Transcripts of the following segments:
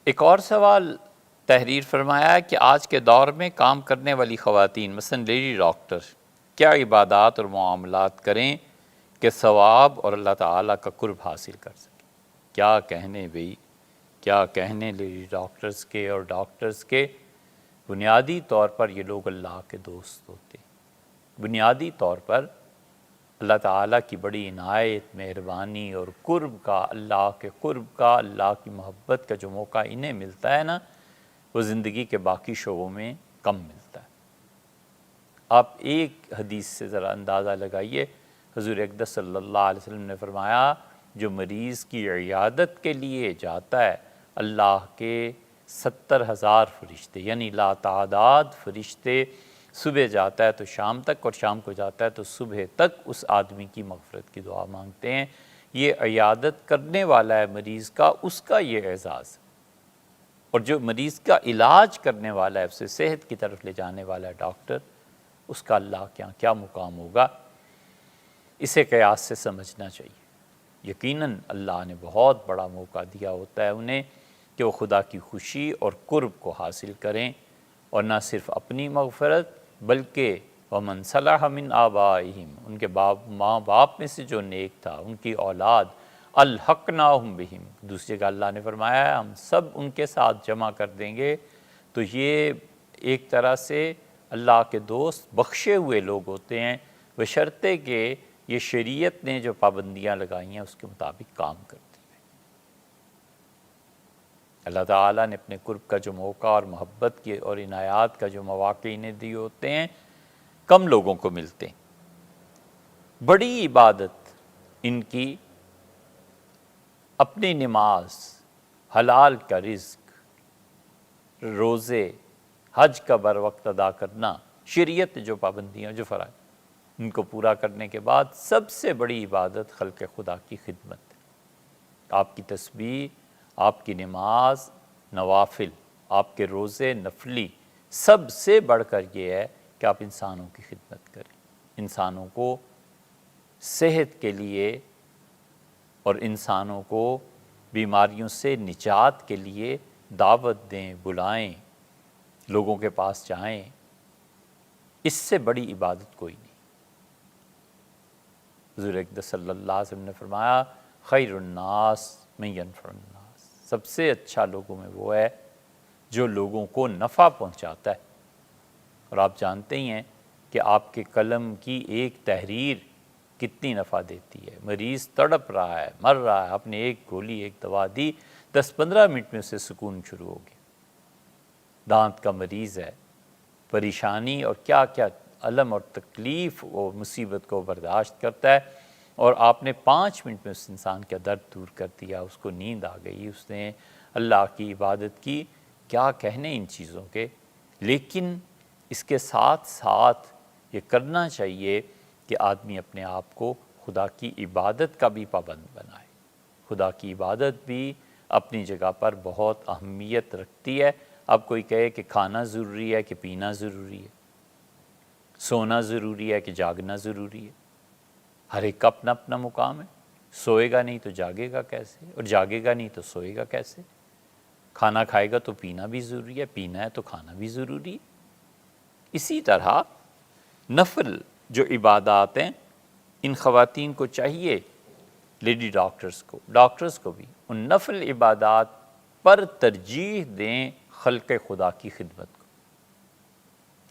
ایک اور سوال تحریر فرمایا کہ آج کے دور میں کام کرنے والی خواتین مثلا لیڈی ڈاکٹر کیا عبادات اور معاملات کریں کہ ثواب اور اللہ تعالیٰ کا قرب حاصل کر سکیں؟ کیا کہنے بھئی، کیا کہنے لیڈی ڈاکٹرز کے اور ڈاکٹرز کے۔ بنیادی طور پر یہ لوگ اللہ کے دوست ہوتے ہیں، بنیادی طور پر اللہ تعالیٰ کی بڑی عنایت، مہربانی اور قرب کا، اللہ کے قرب کا، اللہ کی محبت کا جو موقع انہیں ملتا ہے نا، وہ زندگی کے باقی شعبوں میں کم ملتا ہے۔ آپ ایک حدیث سے ذرا اندازہ لگائیے، حضور اقدس صلی اللہ علیہ وسلم نے فرمایا جو مریض کی عیادت کے لیے جاتا ہے، اللہ کے 70,000 فرشتے یعنی لا تعداد فرشتے صبح جاتا ہے تو شام تک اور شام کو جاتا ہے تو صبح تک اس آدمی کی مغفرت کی دعا مانگتے ہیں۔ یہ عیادت کرنے والا ہے مریض کا، اس کا یہ اعزاز ہے، اور جو مریض کا علاج کرنے والا ہے، اسے صحت کی طرف لے جانے والا ہے ڈاکٹر، اس کا اللہ کے یہاں کیا مقام ہوگا، اسے قیاس سے سمجھنا چاہیے۔ یقیناً اللہ نے بہت بڑا موقع دیا ہوتا ہے انہیں کہ وہ خدا کی خوشی اور قرب کو حاصل کریں، اور نہ صرف اپنی مغفرت بلکہ وَمَنْ صَلَحَ مِنْ آبَائِهِمْ، ان کے ماں باپ میں سے جو نیک تھا، ان کی اولاد، الحقناہم بہم، دوسری جگہ اللہ نے فرمایا ہے ہم سب ان کے ساتھ جمع کر دیں گے۔ تو یہ ایک طرح سے اللہ کے دوست بخشے ہوئے لوگ ہوتے ہیں، بشرطے کہ یہ شریعت نے جو پابندیاں لگائی ہیں اس کے مطابق کام کرتے ہیں۔ اللہ تعالیٰ نے اپنے قرب کا جو موقع اور محبت کی اور عنایات کا جو مواقع انہیں دیے ہوتے ہیں، کم لوگوں کو ملتے ہیں۔ بڑی عبادت ان کی اپنی نماز، حلال کا رزق، روزے، حج کا بر وقت ادا کرنا، شریعت جو پابندیاں جو فرائض، ان کو پورا کرنے کے بعد سب سے بڑی عبادت خلق خدا کی خدمت ہے۔ آپ کی تسبیح، آپ کی نماز نوافل، آپ کے روزے نفلی، سب سے بڑھ کر یہ ہے کہ آپ انسانوں کی خدمت کریں، انسانوں کو صحت کے لیے اور انسانوں کو بیماریوں سے نجات کے لیے دعوت دیں، بلائیں، لوگوں کے پاس جائیں۔ اس سے بڑی عبادت کوئی نہیں۔ حضور اقدس صلی اللہ علیہ وسلم نے فرمایا خیر الناس من ینفع الناس، سب سے اچھا لوگوں میں وہ ہے جو لوگوں کو نفع پہنچاتا ہے۔ اور آپ جانتے ہی ہیں کہ آپ کے قلم کی ایک تحریر کتنی نفع دیتی ہے۔ مریض تڑپ رہا ہے، مر رہا ہے، آپ نے ایک گولی، ایک دوا دی، 10-15 منٹ میں اسے سکون شروع ہو گیا۔ دانت کا مریض ہے، پریشانی اور کیا کیا الم اور تکلیف و مصیبت کو برداشت کرتا ہے، اور آپ نے 5 منٹ میں اس انسان کا درد دور کر دیا، اس کو نیند آ گئی، اس نے اللہ کی عبادت کی۔ کیا کہنے ان چیزوں کے، لیکن اس کے ساتھ ساتھ یہ کرنا چاہیے کہ آدمی اپنے آپ کو خدا کی عبادت کا بھی پابند بنائے۔ خدا کی عبادت بھی اپنی جگہ پر بہت اہمیت رکھتی ہے۔ اب کوئی کہے کہ کھانا ضروری ہے کہ پینا ضروری ہے، سونا ضروری ہے کہ جاگنا ضروری ہے، ہر ایک کا اپنا اپنا مقام ہے۔ سوئے گا نہیں تو جاگے گا کیسے، اور جاگے گا نہیں تو سوئے گا کیسے؟ کھانا کھائے گا تو پینا بھی ضروری ہے، پینا ہے تو کھانا بھی ضروری ہے۔ اسی طرح نفل جو عبادات ہیں، ان خواتین کو چاہیے، لیڈی ڈاکٹرز کو بھی ان نفل عبادات پر ترجیح دیں خلق خدا کی خدمت کو۔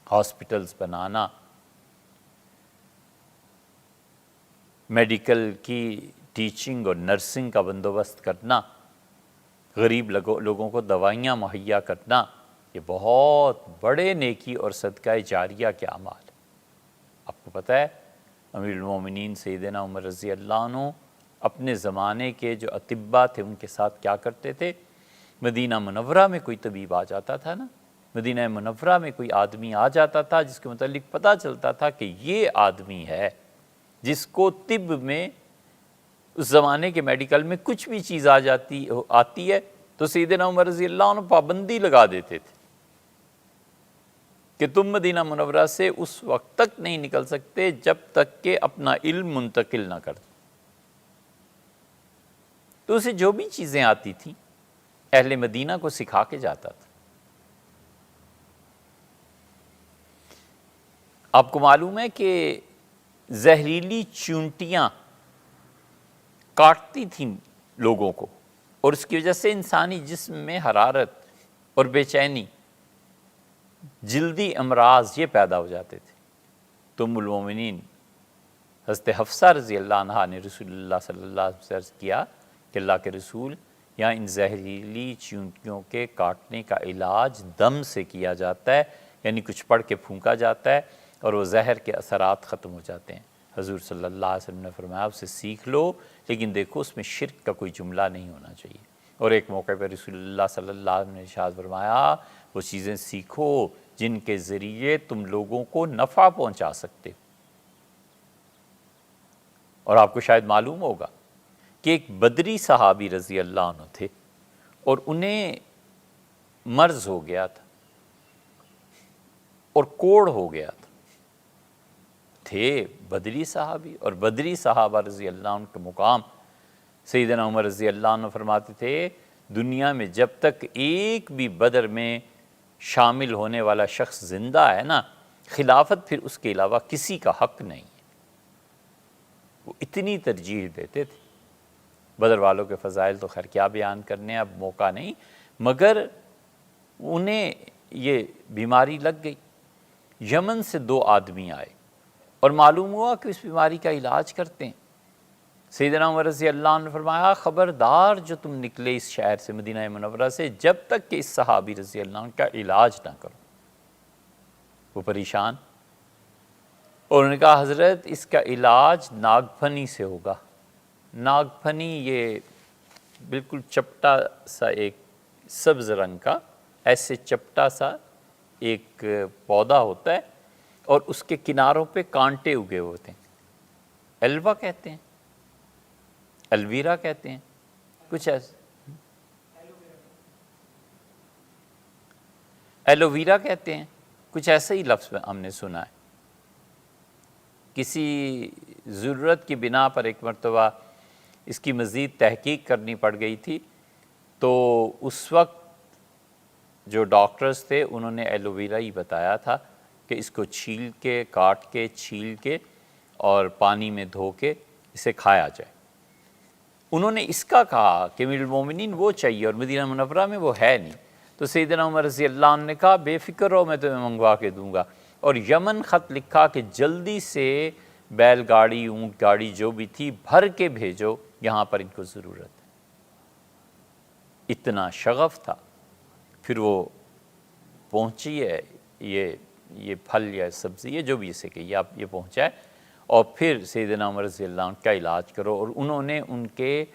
ہاسپٹلز بنانا، میڈیکل کی ٹیچنگ اور نرسنگ کا بندوبست کرنا، غریب لوگوں کو دوائیاں مہیا کرنا، یہ بہت بڑے نیکی اور صدقہ جاریہ کے اعمال ہیں۔ آپ کو پتہ ہے امیر المومنین سیدنا عمر رضی اللہ عنہ اپنے زمانے کے جو اطباء تھے ان کے ساتھ کیا کرتے تھے؟ مدینہ منورہ میں کوئی طبیب آ جاتا تھا نا، مدینہ منورہ میں کوئی آدمی آ جاتا تھا جس کے متعلق پتہ چلتا تھا کہ یہ آدمی ہے جس کو طب میں اس زمانے کے میڈیکل میں کچھ بھی چیز آتی ہے تو سیدنا عمر رضی اللہ عنہ پابندی لگا دیتے تھے کہ تم مدینہ منورہ سے اس وقت تک نہیں نکل سکتے جب تک کہ اپنا علم منتقل نہ کر دو۔ تو اسے جو بھی چیزیں آتی تھیں اہل مدینہ کو سکھا کے جاتا تھا۔ آپ کو معلوم ہے کہ زہریلی چونٹیاں کاٹتی تھیں لوگوں کو، اور اس کی وجہ سے انسانی جسم میں حرارت اور بے چینی، جلدی امراض یہ پیدا ہو جاتے تھے۔ تو ام المومنین حضرت حفصہ رضی اللہ عنہا نے رسول اللہ صلی اللہ علیہ وسلم سے عرض کیا کہ اللہ کے رسول، یہاں ان زہریلی چونٹیوں کے کاٹنے کا علاج دم سے کیا جاتا ہے، یعنی کچھ پڑھ کے پھونکا جاتا ہے اور وہ زہر کے اثرات ختم ہو جاتے ہیں۔ حضور صلی اللہ علیہ وسلم نے فرمایا اسے سیکھ لو، لیکن دیکھو اس میں شرک کا کوئی جملہ نہیں ہونا چاہیے۔ اور ایک موقع پہ رسول اللہ صلی اللہ علیہ وسلم نے ارشاد فرمایا وہ چیزیں سیکھو جن کے ذریعے تم لوگوں کو نفع پہنچا سکتے ہو۔ اور آپ کو شاید معلوم ہوگا کہ ایک بدری صحابی رضی اللہ عنہ تھے اور انہیں مرض ہو گیا تھا اور کوڑ ہو گیا تھا۔ تھے بدری صحابی، اور بدری صحابہ رضی اللہ عنہ کے مقام سیدنا عمر رضی اللہ عنہ فرماتے تھے دنیا میں جب تک ایک بھی بدر میں شامل ہونے والا شخص زندہ ہے نا، خلافت پھر اس کے علاوہ کسی کا حق نہیں ہے۔ وہ اتنی ترجیح دیتے تھے۔ بدر والوں کے فضائل تو خیر کیا بیان کرنے، اب موقع نہیں، مگر انہیں یہ بیماری لگ گئی۔ یمن سے 2 آدمی آئے اور معلوم ہوا کہ اس بیماری کا علاج کرتے ہیں۔ سیدنا عمر رضی اللہ عنہ نے فرمایا خبردار جو تم نکلے اس شہر سے، مدینہ منورہ سے، جب تک کہ اس صحابی رضی اللہ عنہ کا علاج نہ کرو۔ وہ پریشان، اور انہوں نے کہا حضرت اس کا علاج ناگ پھنی سے ہوگا۔ ناگ پھنی یہ بالکل چپٹا سا ایک سبز رنگ کا ایسے چپٹا سا ایک پودا ہوتا ہے اور اس کے کناروں پہ کانٹے اگے ہوتے ہیں، ایلوا کہتے ہیں، الویرا کہتے ہیں، کچھ ایسے ایلوویرا کہتے ہیں، کچھ ایسا ہی لفظ ہم نے سنا ہے۔ کسی ضرورت کی بنا پر ایک مرتبہ اس کی مزید تحقیق کرنی پڑ گئی تھی، تو اس وقت جو ڈاکٹرز تھے انہوں نے ایلوویرا ہی بتایا تھا کہ اس کو چھیل کے، کاٹ کے، چھیل کے اور پانی میں دھو کے اسے کھایا جائے۔ انہوں نے اس کا کہا کہ امیر المومنین وہ چاہیے اور مدینہ منورہ میں وہ ہے نہیں، تو سیدنا عمر رضی اللہ عنہ نے کہا بے فکر رہو میں تمہیں منگوا کے دوں گا، اور یمن خط لکھا کہ جلدی سے بیل گاڑی، اونٹ گاڑی جو بھی تھی بھر کے بھیجو، یہاں پر ان کو ضرورت ہے۔ اتنا شغف تھا۔ پھر وہ پہنچی ہے یہ پھل یا سبزی، یہ جو بھی اسے کہیے آپ، یہ پہنچا ہے، اور پھر سیدنا عمر رضی اللہ عنہ کا علاج کرو، اور انہوں نے ان کے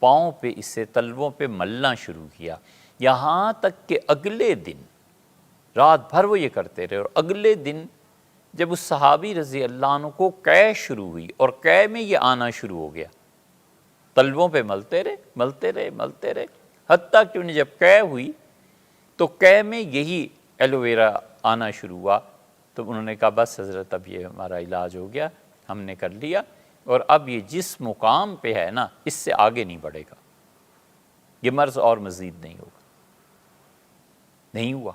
پاؤں پہ اس سے تلووں پہ ملنا شروع کیا، یہاں تک کہ اگلے دن رات بھر وہ یہ کرتے رہے، اور اگلے دن جب اس صحابی رضی اللہ عنہ کو قے شروع ہوئی اور قے میں یہ آنا شروع ہو گیا، تلووں پہ ملتے رہے ملتے رہے ملتے رہے، حتیٰ کہ انہیں جب قے ہوئی تو قے میں یہی ایلوویرا آنا شروع ہوا، تو انہوں نے کہا بس حضرت اب یہ ہمارا علاج ہو گیا، ہم نے کر لیا، اور اب یہ جس مقام پہ ہے نا اس سے آگے نہیں بڑھے گا، یہ مرض اور مزید نہیں ہوگا۔ نہیں ہوا۔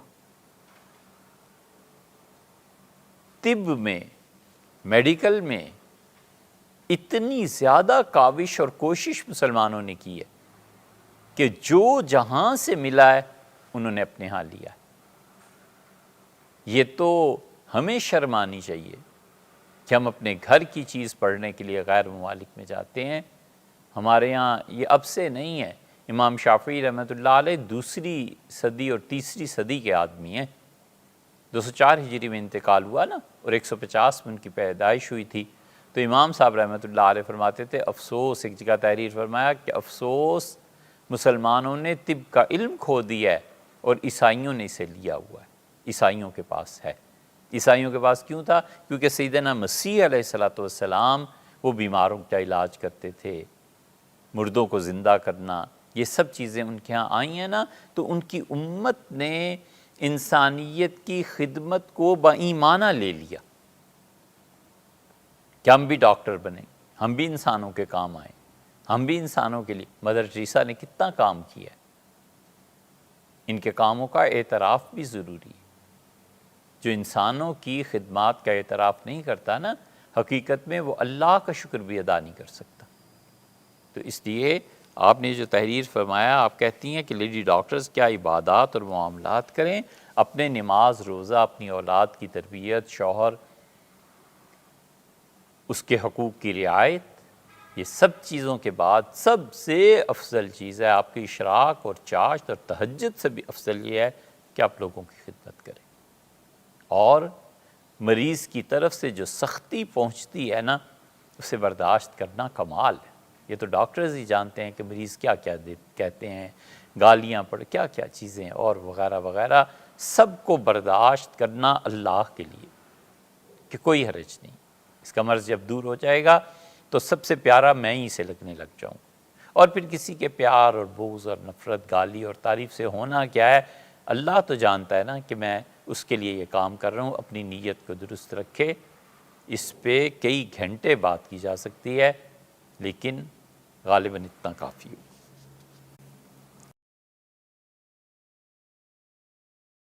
طب میں، میڈیکل میں اتنی زیادہ کاوش اور کوشش مسلمانوں نے کی ہے کہ جو جہاں سے ملا ہے انہوں نے اپنے ہاں لیا ہے۔ یہ تو ہمیں شرم آنی چاہیے کہ ہم اپنے گھر کی چیز پڑھنے کے لیے غیر ممالک میں جاتے ہیں۔ ہمارے ہاں یہ اب سے نہیں ہے، امام شافعی رحمۃ اللہ علیہ 2 صدی اور 3 صدی کے آدمی ہیں۔ 204 ہجری میں انتقال ہوا نا، اور 150 میں ان کی پیدائش ہوئی تھی۔ تو امام صاحب رحمۃ اللہ علیہ فرماتے تھے افسوس، ایک جگہ تحریر فرمایا کہ افسوس مسلمانوں نے طب کا علم کھو دیا ہے اور عیسائیوں نے اسے لیا ہوا ہے، عیسائیوں کے پاس ہے۔ عیسائیوں کے پاس کیوں تھا؟ کیونکہ سیدنا مسیح علیہ السلام وہ بیماروں کا علاج کرتے تھے، مردوں کو زندہ کرنا، یہ سب چیزیں ان کے ہاں آئی ہیں نا، تو ان کی امت نے انسانیت کی خدمت کو بایمانہ لے لیا کہ ہم بھی ڈاکٹر بنیں، ہم بھی انسانوں کے کام آئیں، ہم بھی انسانوں کے لیے۔ مدر ٹریسا نے کتنا کام کیا ہے، ان کے کاموں کا اعتراف بھی ضروری ہے۔ جو انسانوں کی خدمات کا اعتراف نہیں کرتا نا، حقیقت میں وہ اللہ کا شکر بھی ادا نہیں کر سکتا۔ تو اس لیے آپ نے جو تحریر فرمایا، آپ کہتی ہیں کہ لیڈی ڈاکٹرز کیا عبادات اور معاملات کریں، اپنے نماز روزہ، اپنی اولاد کی تربیت، شوہر، اس کے حقوق کی رعایت، یہ سب چیزوں کے بعد سب سے افضل چیز ہے آپ کی اشراق اور چاشت اور تہجد سے بھی افضل یہ ہے کہ آپ لوگوں کی خدمت کریں۔ اور مریض کی طرف سے جو سختی پہنچتی ہے نا، اسے برداشت کرنا کمال ہے۔ یہ تو ڈاکٹرز ہی جانتے ہیں کہ مریض کیا کیا کہتے ہیں، گالیاں پڑ کیا کیا چیزیں اور وغیرہ وغیرہ، سب کو برداشت کرنا اللہ کے لیے کہ کوئی حرج نہیں۔ اس کا مرض جب دور ہو جائے گا تو سب سے پیارا میں ہی سے لگنے لگ جاؤں، اور پھر کسی کے پیار اور بغض اور نفرت، گالی اور تعریف سے ہونا کیا ہے، اللہ تو جانتا ہے نا کہ میں اس کے لیے یہ کام کر رہا ہوں۔ اپنی نیت کو درست رکھے، اس پہ کئی گھنٹے بات کی جا سکتی ہے، لیکن غالباً اتنا کافی ہو۔